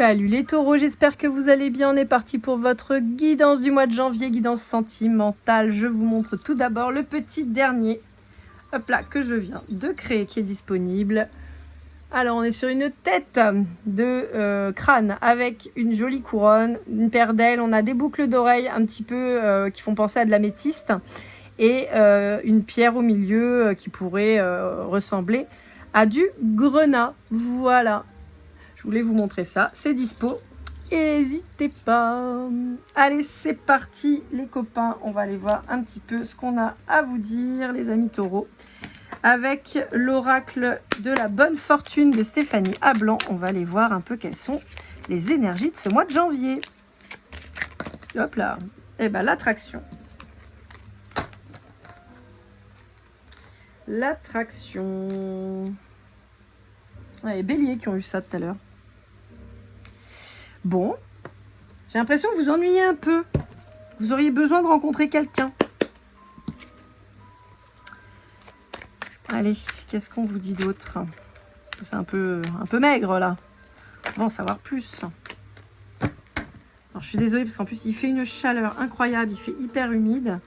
Salut les taureaux, j'espère que vous allez bien. On est parti pour votre guidance du mois de janvier, guidance sentimentale. Je vous montre tout d'abord le petit dernier, hop là, que je viens de créer, qui est disponible. Alors, on est sur une tête de crâne avec une jolie couronne, une paire d'ailes. On a des boucles d'oreilles un petit peu qui font penser à de l'améthyste et une pierre au milieu qui pourrait ressembler à du grenat. Voilà. Je voulais vous montrer ça, c'est dispo, n'hésitez pas. Allez, c'est parti les copains, on va aller voir un petit peu ce qu'on a à vous dire les amis taureaux. Avec l'oracle de la bonne fortune de Stéphanie Ablan, on va aller voir un peu quelles sont les énergies de ce mois de janvier. Hop là, et ben l'attraction. L'attraction. Ouais, les béliers qui ont eu ça tout à l'heure. Bon, j'ai l'impression que vous ennuyez un peu. Vous auriez besoin de rencontrer quelqu'un. Allez, qu'est-ce qu'on vous dit d'autre? C'est un peu maigre là. On va en savoir plus. Alors, je suis désolée parce qu'en plus il fait une chaleur incroyable, il fait hyper humide.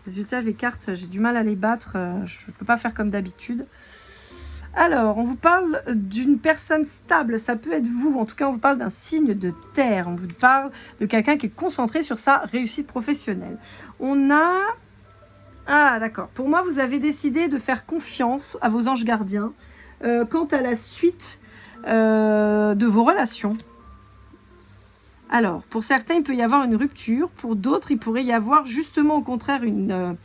Résultat, les cartes, j'ai du mal à les battre. Je ne peux pas faire comme d'habitude. Alors, on vous parle d'une personne stable, ça peut être vous, en tout cas on vous parle d'un signe de terre, on vous parle de quelqu'un qui est concentré sur sa réussite professionnelle. On a... Ah d'accord, pour moi vous avez décidé de faire confiance à vos anges gardiens quant à la suite de vos relations. Alors, pour certains il peut y avoir une rupture, pour d'autres il pourrait y avoir justement au contraire une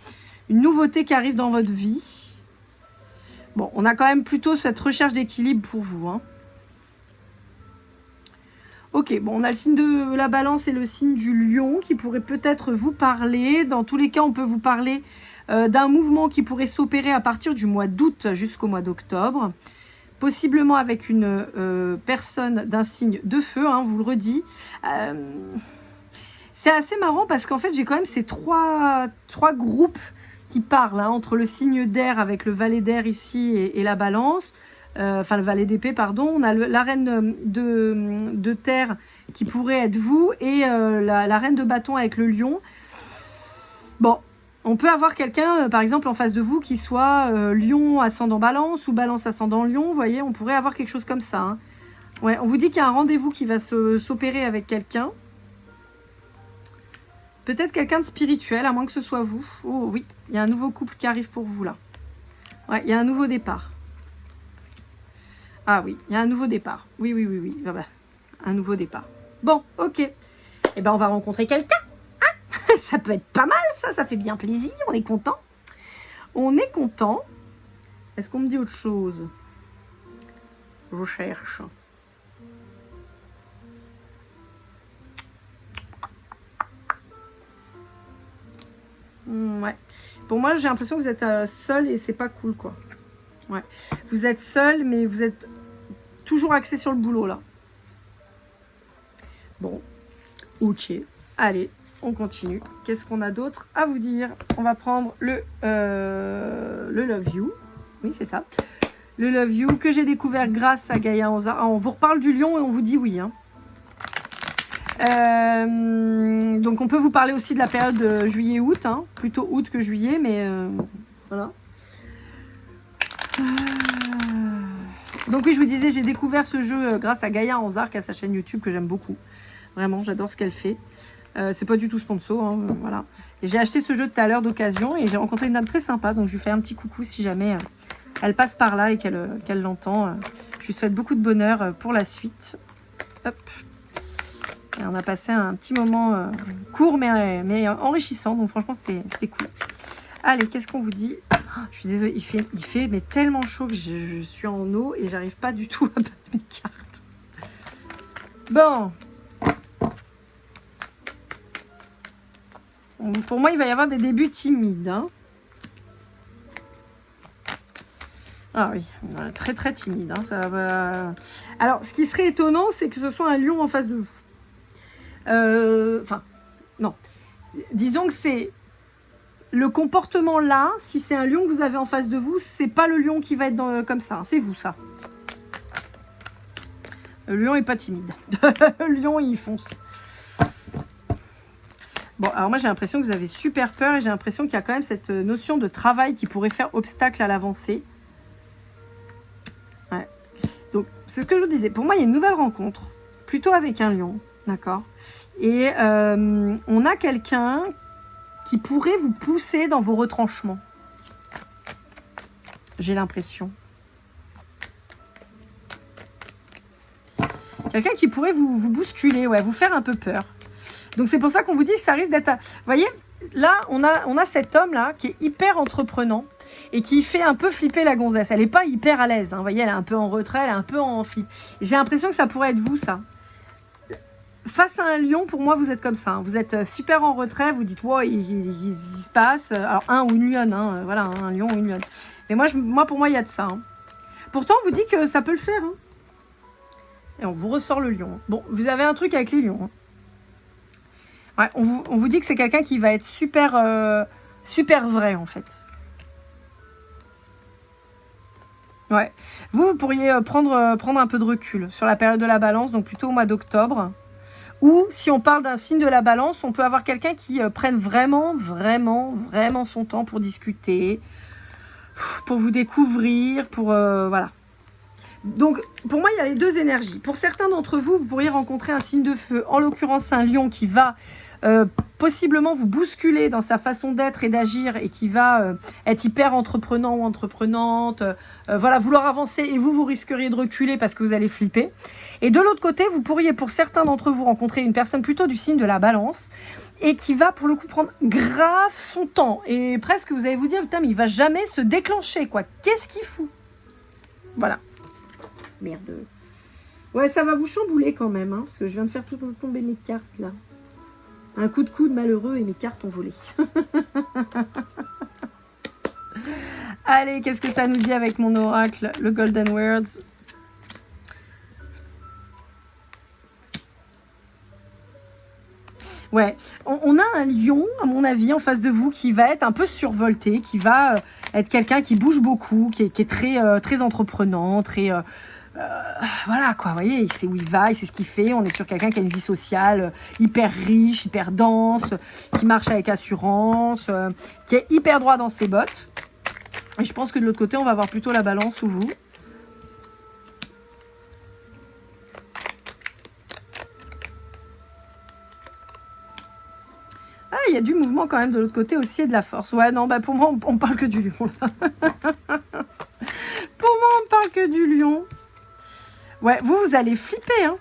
nouveauté qui arrive dans votre vie. Bon, on a quand même plutôt cette recherche d'équilibre pour vous. Hein. Ok, bon, on a le signe de la balance et le signe du lion qui pourrait peut-être vous parler. Dans tous les cas, on peut vous parler d'un mouvement qui pourrait s'opérer à partir du mois d'août jusqu'au mois d'octobre. Possiblement avec une personne d'un signe de feu, hein, vous le redis. C'est assez marrant parce qu'en fait, j'ai quand même ces trois groupes qui parle hein, entre le signe d'air avec le valet d'air ici et la balance, enfin le valet d'épée pardon, on a la reine de terre qui pourrait être vous et la reine de bâton avec le lion. Bon, on peut avoir quelqu'un par exemple en face de vous qui soit lion ascendant balance ou balance ascendant lion, vous voyez, on pourrait avoir quelque chose comme ça. Hein. Ouais, on vous dit qu'il y a un rendez-vous qui va s'opérer avec quelqu'un. Peut-être quelqu'un de spirituel, à moins que ce soit vous. Oh oui, il y a un nouveau couple qui arrive pour vous là. Ouais, il y a un nouveau départ. Ah oui, il y a un nouveau départ. Oui. Ah bah, un nouveau départ. Bon, ok. Eh ben, on va rencontrer quelqu'un. Ah, ça peut être pas mal, ça fait bien plaisir. On est content. On est content. Est-ce qu'on me dit autre chose? Je cherche. Ouais. Pour moi, j'ai l'impression que vous êtes seul et c'est pas cool, quoi. Ouais. Vous êtes seul, mais vous êtes toujours axé sur le boulot, là. Bon. Ok. Allez, on continue. Qu'est-ce qu'on a d'autre à vous dire? On va prendre le Love You. Oui, c'est ça. Le Love You que j'ai découvert grâce à Gaïa Anza. Ah, on vous reparle du lion et on vous dit oui, hein. Donc on peut vous parler aussi de la période de juillet-août, hein, plutôt août que juillet, mais voilà. Donc oui, je vous disais, j'ai découvert ce jeu grâce à Gaïa Anzark, à sa chaîne YouTube que j'aime beaucoup. Vraiment, j'adore ce qu'elle fait. C'est pas du tout sponsor, hein, voilà. Et j'ai acheté ce jeu tout à l'heure d'occasion et j'ai rencontré une dame très sympa, donc je lui fais un petit coucou si jamais elle passe par là et qu'elle l'entend. Je lui souhaite beaucoup de bonheur pour la suite. Hop. Et on a passé un petit moment court mais enrichissant, donc franchement c'était cool. Allez, qu'est-ce qu'on vous dit? Je suis désolée, il fait mais tellement chaud que je suis en eau et j'arrive pas du tout à battre mes cartes. Bon. Pour moi, il va y avoir des débuts timides. Hein. Ah oui, très très timide. Hein, ça va... Alors, ce qui serait étonnant, c'est que ce soit un lion en face de vous. Enfin, non. Disons que c'est le comportement là, si c'est un lion que vous avez en face de vous, c'est pas le lion qui va être comme ça, c'est vous ça. Le lion est pas timide. Le lion, il fonce. Bon, alors moi, j'ai l'impression que vous avez super peur et j'ai l'impression qu'il y a quand même cette notion de travail qui pourrait faire obstacle à l'avancée. Ouais. Donc, c'est ce que je vous disais. Pour moi, il y a une nouvelle rencontre, plutôt avec un lion, d'accord? Et on a quelqu'un qui pourrait vous pousser dans vos retranchements. J'ai l'impression. Quelqu'un qui pourrait vous bousculer, ouais, vous faire un peu peur. Donc c'est pour ça qu'on vous dit que ça risque d'être... Vous voyez, là, on a cet homme-là qui est hyper entreprenant et qui fait un peu flipper la gonzesse. Elle n'est pas hyper à l'aise, hein. Vous voyez, elle est un peu en retrait, elle est un peu en flip. J'ai l'impression que ça pourrait être vous, ça. Face à un lion, pour moi, vous êtes comme ça. Hein. Vous êtes super en retrait, vous dites, wow, il se passe... Alors, un ou une lionne, hein, voilà, un lion ou une lionne. Mais moi, pour moi, il y a de ça. Hein. Pourtant, on vous dit que ça peut le faire. Hein. Et on vous ressort le lion. Bon, vous avez un truc avec les lions. Hein. Ouais, on vous dit que c'est quelqu'un qui va être super, super vrai, en fait. Ouais. Vous pourriez prendre un peu de recul sur la période de la balance, donc plutôt au mois d'octobre. Ou, si on parle d'un signe de la balance, on peut avoir quelqu'un qui prenne vraiment son temps pour discuter, pour vous découvrir, pour... voilà. Donc, pour moi, il y a les deux énergies. Pour certains d'entre vous, vous pourriez rencontrer un signe de feu, en l'occurrence un lion qui va possiblement vous bousculer dans sa façon d'être et d'agir et qui va être hyper entreprenant ou entreprenante, voilà, vouloir avancer et vous risqueriez de reculer parce que vous allez flipper. Et de l'autre côté, vous pourriez pour certains d'entre vous rencontrer une personne plutôt du signe de la balance et qui va pour le coup prendre grave son temps et presque vous allez vous dire, putain mais il va jamais se déclencher quoi, qu'est-ce qu'il fout? Voilà. Merde. Ouais, ça va vous chambouler quand même, hein, parce que je viens de faire tout tomber mes cartes, là. Un coup de coude malheureux et mes cartes ont volé. Allez, qu'est-ce que ça nous dit avec mon oracle, le Golden Words? Ouais, on a un lion, à mon avis, en face de vous, qui va être un peu survolté, qui va être quelqu'un qui bouge beaucoup, qui est très entreprenant, très... voilà quoi, vous voyez, il sait où il va, il sait ce qu'il fait. On est sur quelqu'un qui a une vie sociale hyper riche, hyper dense, qui marche avec assurance, qui est hyper droit dans ses bottes. Et je pense que de l'autre côté, on va avoir plutôt la balance ou vous. Ah, il y a du mouvement quand même de l'autre côté aussi et de la force. Ouais, non, bah pour moi, on parle que du lion. Là. Pour moi, on parle que du lion. Ouais, vous allez flipper, hein.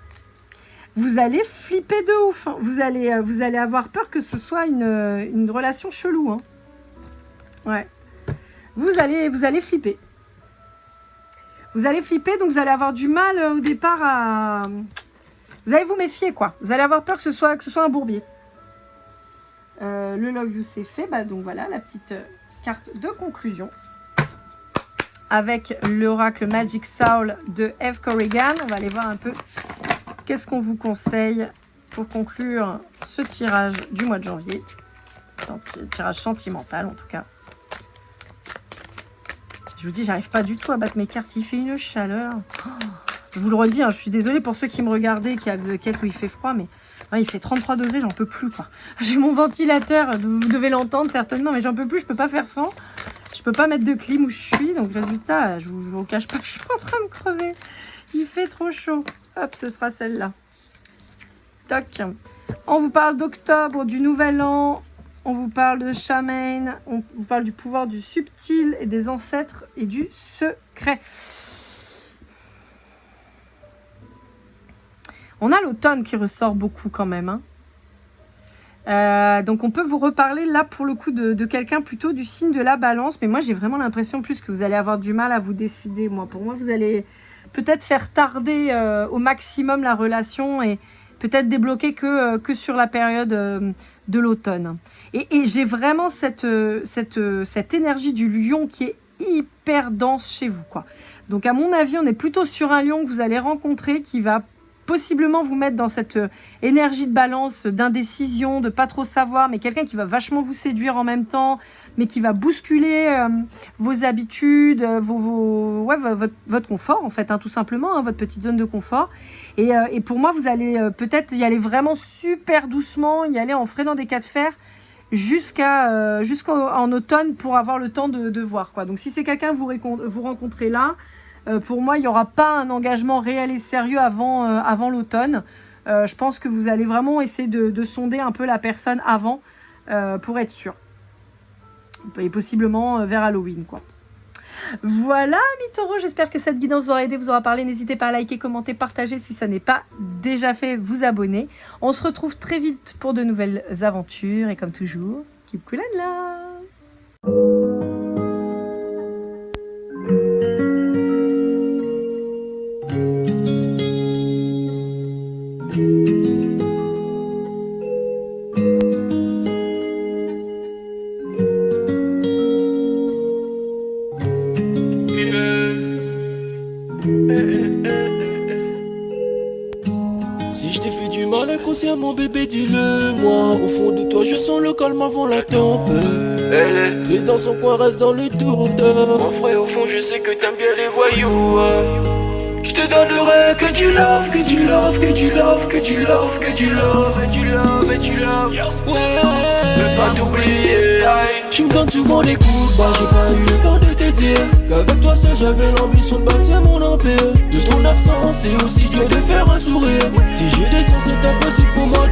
Vous allez flipper de ouf. Hein. Vous allez avoir peur que ce soit une relation chelou, hein. Ouais. Vous allez flipper. Vous allez flipper, donc vous allez avoir du mal au départ à... Vous allez vous méfier, quoi. Vous allez avoir peur que ce soit un bourbier. Le Love You, c'est fait. Bah, donc voilà, la petite carte de conclusion. Avec l'oracle Magic Soul de Eve Corrigan. On va aller voir un peu qu'est-ce qu'on vous conseille pour conclure ce tirage du mois de janvier. Tirage sentimental, en tout cas. Je vous dis, j'arrive pas du tout à battre mes cartes. Il fait une chaleur. Oh, je vous le redis, hein, je suis désolée pour ceux qui me regardaient, qui avaient quelques où il fait froid, mais ouais, il fait 33 degrés, j'en peux plus, quoi. J'ai mon ventilateur, vous devez l'entendre certainement, mais j'en peux plus, je peux pas faire sans. Je peux pas mettre de clim où je suis, donc résultat, je vous cache pas, je suis en train de crever. Il fait trop chaud. Hop, ce sera celle-là. Toc. On vous parle d'octobre, du nouvel an. On vous parle de Shaman. On vous parle du pouvoir du subtil et des ancêtres et du secret. On a l'automne qui ressort beaucoup quand même, hein. Donc on peut vous reparler là pour le coup de quelqu'un plutôt du signe de la balance, mais moi j'ai vraiment l'impression plus que vous allez avoir du mal à vous décider. Pour moi vous allez peut-être faire tarder au maximum la relation et peut-être débloquer que sur la période de l'automne. Et j'ai vraiment cette énergie du lion qui est hyper dense chez vous, quoi. Donc à mon avis on est plutôt sur un lion que vous allez rencontrer qui va possiblement vous mettre dans cette énergie de balance, d'indécision, de pas trop savoir, mais quelqu'un qui va vachement vous séduire en même temps, mais qui va bousculer vos habitudes, votre confort en fait, hein, tout simplement, hein, votre petite zone de confort. Et pour moi, vous allez peut-être y aller vraiment super doucement, y aller en freinant des cas de fer jusqu'en automne pour avoir le temps de voir, quoi. Donc si c'est quelqu'un que vous rencontrez là, pour moi, il n'y aura pas un engagement réel et sérieux avant l'automne. Je pense que vous allez vraiment essayer de sonder un peu la personne avant pour être sûr. Et possiblement vers Halloween, quoi. Voilà, amis taureaux, j'espère que cette guidance vous aura aidé, vous aura parlé. N'hésitez pas à liker, commenter, partager si ça n'est pas déjà fait, vous abonner. On se retrouve très vite pour de nouvelles aventures et comme toujours, keep cool and love. Si je t'ai fait du mal inconsciemment bébé dis-le moi. Au fond de toi je sens le calme avant la tempête. Elle est triste dans son coin, reste dans le doute. Mon frère au fond je sais que t'aimes bien les voyous. Je te donnerai que du love, que du love, que du love, que du love, que du love, et du love, et du love. Ouais, veux pas t'oublier. Tu me donnes souvent des coups de barre, j'ai pas eu le temps de te dire qu'avec toi seul j'avais l'ambition de bâtir mon empire. De ton absence c'est aussi dur de faire un sourire. Si je descends c'est impossible pour moi